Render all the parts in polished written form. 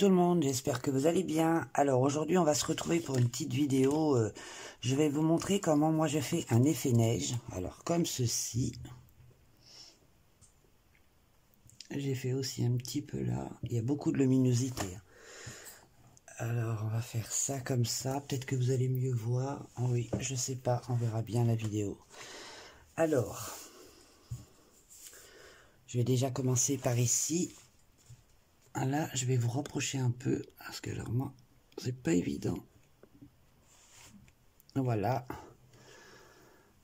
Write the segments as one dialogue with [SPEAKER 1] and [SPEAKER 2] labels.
[SPEAKER 1] tout le monde, j'espère que vous allez bien. Alors aujourd'hui on va se retrouver pour une petite vidéo. Je vais vous montrer comment moi je fais un effet neige. Alors comme ceci. J'ai fait aussi un petit peu là. Il y a beaucoup de luminosité. Alors on va faire ça comme ça. Peut-être que vous allez mieux voir. Oh oui, je sais pas, on verra bien la vidéo. Alors, je vais déjà commencer par ici. Là, je vais vous rapprocher un peu, parce que alors moi, c'est pas évident. Voilà.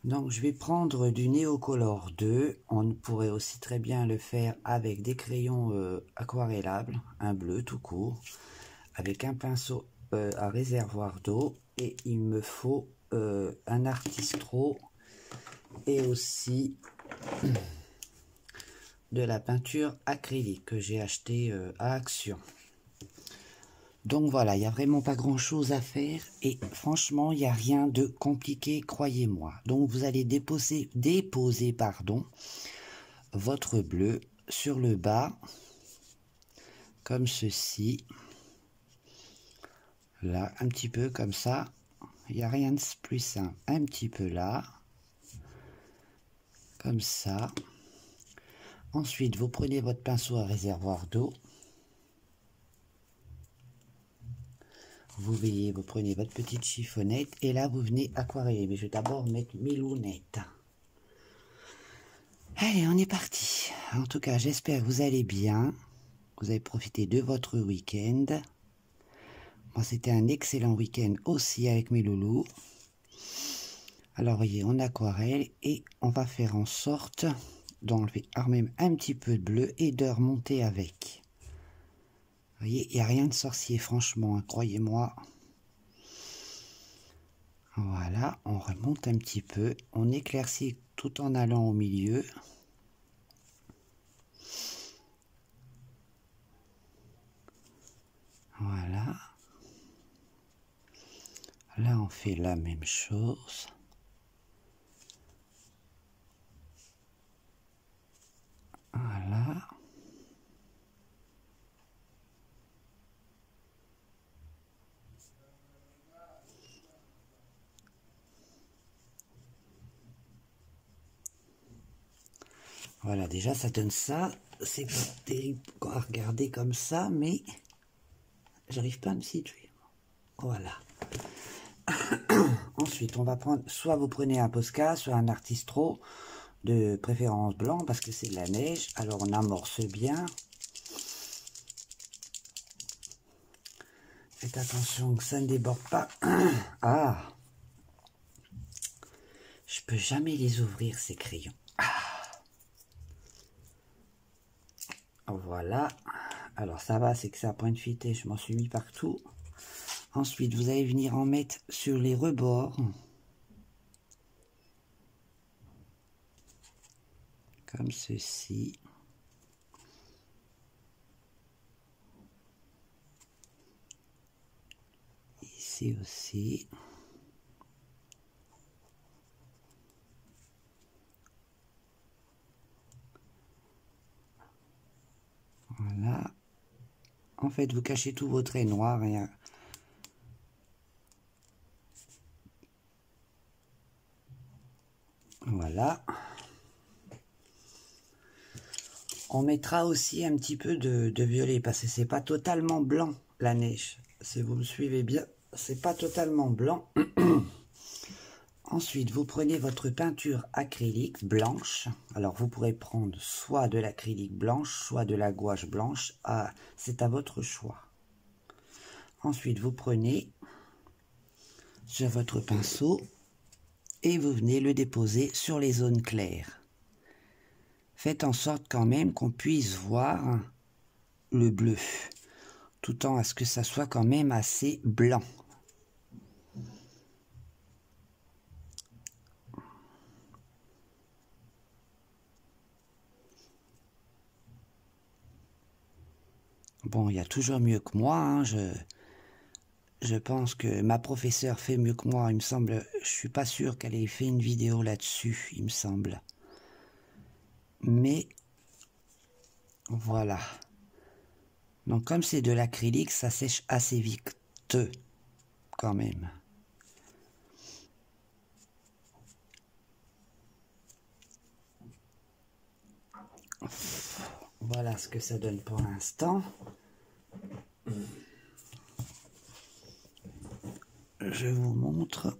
[SPEAKER 1] Donc, je vais prendre du Neocolor 2. On pourrait aussi très bien le faire avec des crayons aquarellables, un bleu tout court, avec un pinceau à réservoir d'eau. Et il me faut un Artistro et aussi de la peinture acrylique que j'ai acheté à Action. Donc voilà, il n'y a vraiment pas grand chose à faire et franchement, il n'y a rien de compliqué, croyez-moi. Donc vous allez déposer votre bleu sur le bas, comme ceci. Là, un petit peu comme ça. Il n'y a rien de plus simple. Un petit peu là, comme ça. Ensuite, vous prenez votre pinceau à réservoir d'eau. Vous prenez votre petite chiffonnette et là vous venez aquareller. Mais je vais d'abord mettre mes lunettes. Allez, on est parti. En tout cas, j'espère que vous allez bien. Vous avez profité de votre week-end. Moi, c'était un excellent week-end aussi avec mes loulous. Alors, voyez, on aquarelle et on va faire en sorte d'enlever même un petit peu de bleu et de remonter avec. Vous voyez, il n'y a rien de sorcier, franchement, hein, croyez-moi. Voilà, on remonte un petit peu, on éclaircit tout en allant au milieu. Voilà. Là, on fait la même chose. Voilà. Voilà, déjà ça donne ça. C'est pas terrible à regarder comme ça, mais j'arrive pas à me situer. Voilà. Ensuite, on va prendre, soit vous prenez un Posca, soit un Artistro, de préférence blanc, parce que c'est de la neige. Alors on amorce bien. Faites attention que ça ne déborde pas. Ah! Je peux jamais les ouvrir, ces crayons. Voilà. Alors ça va, c'est que ça a point de fuité, je m'en suis mis partout. Ensuite, vous allez venir en mettre sur les rebords. Comme ceci. Ici aussi. Voilà. En fait, vous cachez tous vos traits noirs. Voilà. On mettra aussi un petit peu de violet parce que c'est pas totalement blanc la neige. Si vous me suivez bien, c'est pas totalement blanc. Ensuite, vous prenez votre peinture acrylique blanche. Alors, vous pourrez prendre soit de l'acrylique blanche, soit de la gouache blanche. Ah, c'est à votre choix. Ensuite, vous prenez sur votre pinceau et vous venez le déposer sur les zones claires. Faites en sorte quand même qu'on puisse voir le bleu, tout en à ce que ça soit quand même assez blanc. Bon, il y a toujours mieux que moi, hein. Je pense que ma professeure fait mieux que moi, il me semble. Je suis pas sûr qu'elle ait fait une vidéo là-dessus, il me semble. Mais voilà. Donc comme c'est de l'acrylique, ça sèche assez vite quand même. Voilà ce que ça donne pour l'instant. Je vous montre.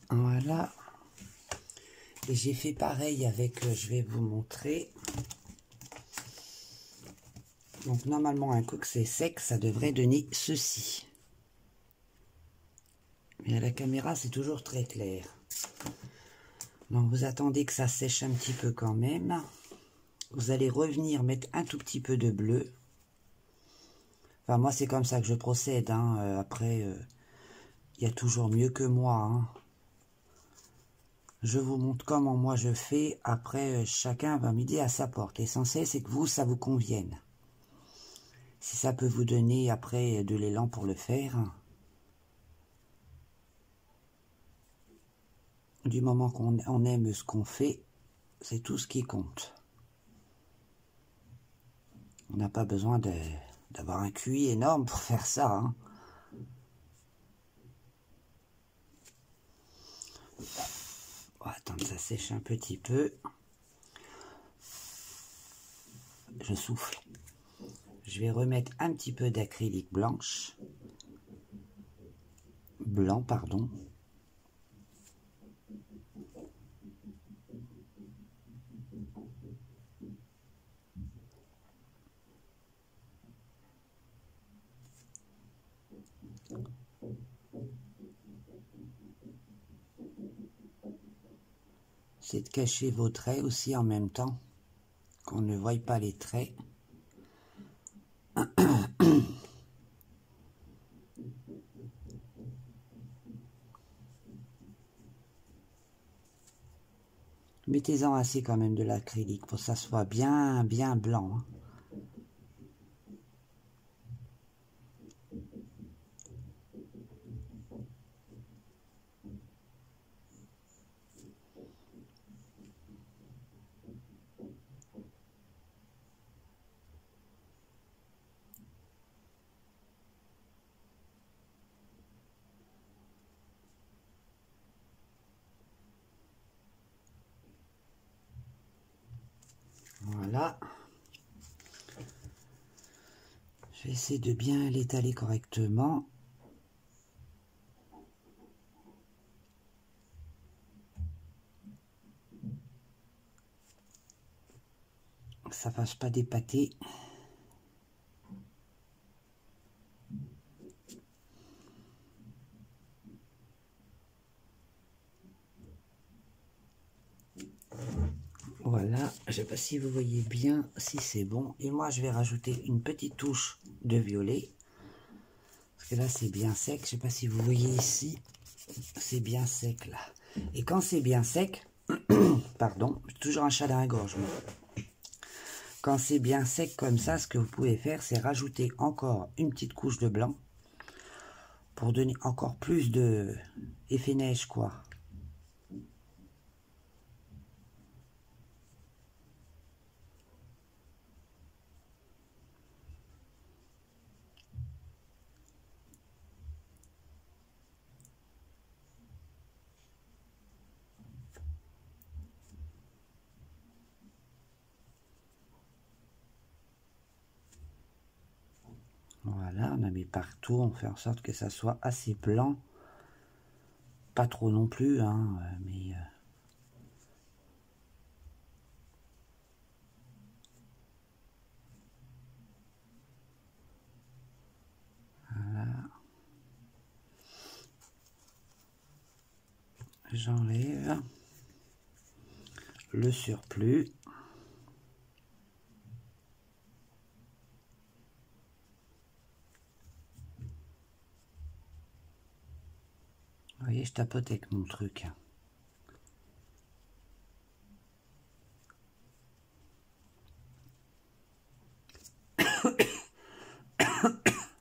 [SPEAKER 1] Voilà. Et j'ai fait pareil avec, je vais vous montrer. Donc normalement un coup que c'est sec, ça devrait donner ceci. Mais à la caméra, c'est toujours très clair. Donc vous attendez que ça sèche un petit peu quand même. Vous allez revenir mettre un tout petit peu de bleu. Enfin moi c'est comme ça que je procède. Hein. Après, il y a toujours mieux que moi. Hein. Je vous montre comment moi je fais. Après, chacun va midi à sa porte. L'essentiel c'est que vous, ça vous convienne. Si ça peut vous donner après de l'élan pour le faire. Du moment qu'on aime ce qu'on fait, c'est tout ce qui compte. On n'a pas besoin d'avoir un QI énorme pour faire ça. Hein. On va attendre que ça sèche un petit peu. Je souffle. Je vais remettre un petit peu d'acrylique blanc, pardon. C'est de cacher vos traits aussi en même temps, qu'on ne voie pas les traits. Mettez-en assez quand même de l'acrylique pour que ça soit bien blanc. Hein. Voilà. Je vais essayer de bien l'étaler correctement. Que ça ne fasse pas d'épater. Voilà, je ne sais pas si vous voyez bien, si c'est bon. Et moi, je vais rajouter une petite touche de violet. Parce que là, c'est bien sec. Je ne sais pas si vous voyez ici. C'est bien sec, là. Et quand c'est bien sec, pardon, j'ai toujours un chat dans la gorge. Mais quand c'est bien sec comme ça, ce que vous pouvez faire, c'est rajouter encore une petite couche de blanc. Pour donner encore plus de effet neige, quoi. Voilà, on a mis partout, on fait en sorte que ça soit assez blanc. Pas trop non plus, hein, mais... Voilà. J'enlève le surplus. Vous voyez, je tapote avec mon truc.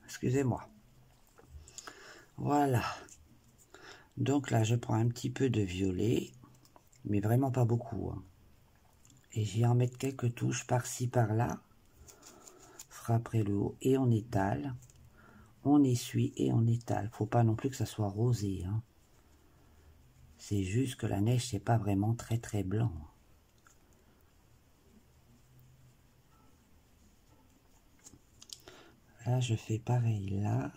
[SPEAKER 1] Excusez-moi. Voilà. Donc là, je prends un petit peu de violet, mais vraiment pas beaucoup. Hein. Et je vais en mettre quelques touches par-ci, par-là. mettra après le haut et on étale. On essuie et on étale. Faut pas non plus que ça soit rosé, hein. C'est juste que la neige, c'est pas vraiment très très blanc. Là, je fais pareil là.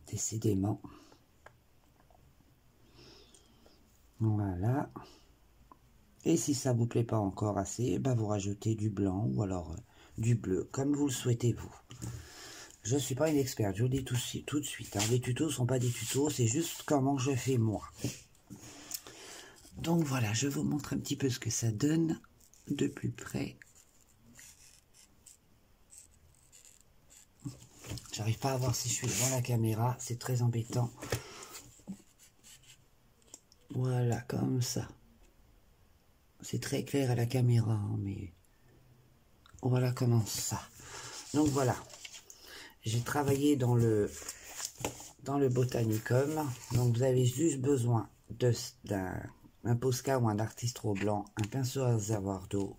[SPEAKER 1] Décidément. Voilà. Et si ça vous plaît pas encore assez, bah vous rajoutez du blanc ou alors du bleu, comme vous le souhaitez vous. Je ne suis pas une experte, je vous dis tout de suite. Hein. Les tutos ne sont pas des tutos, c'est juste comment je fais moi. Donc voilà, je vous montre un petit peu ce que ça donne de plus près. J'arrive pas à voir si je suis devant la caméra, c'est très embêtant. Voilà, comme ça. C'est très clair à la caméra, hein, mais voilà comment ça. Donc voilà, j'ai travaillé dans le Botanicum. Donc vous avez juste besoin d'un Posca ou un artistro blanc, un pinceau à réservoir d'eau,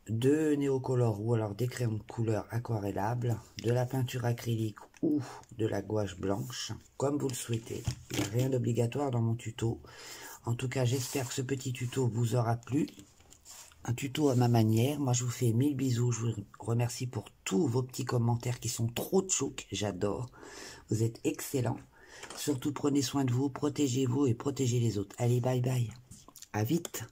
[SPEAKER 1] de néocolor ou alors des crayons de couleur aquarellables, de la peinture acrylique ou de la gouache blanche, comme vous le souhaitez. Il n'y a rien d'obligatoire dans mon tuto. En tout cas, j'espère que ce petit tuto vous aura plu. Un tuto à ma manière. Moi, je vous fais 1000 bisous. Je vous remercie pour tous vos petits commentaires qui sont trop tchouk. J'adore. Vous êtes excellents. Surtout, prenez soin de vous, protégez-vous et protégez les autres. Allez, bye bye. À vite.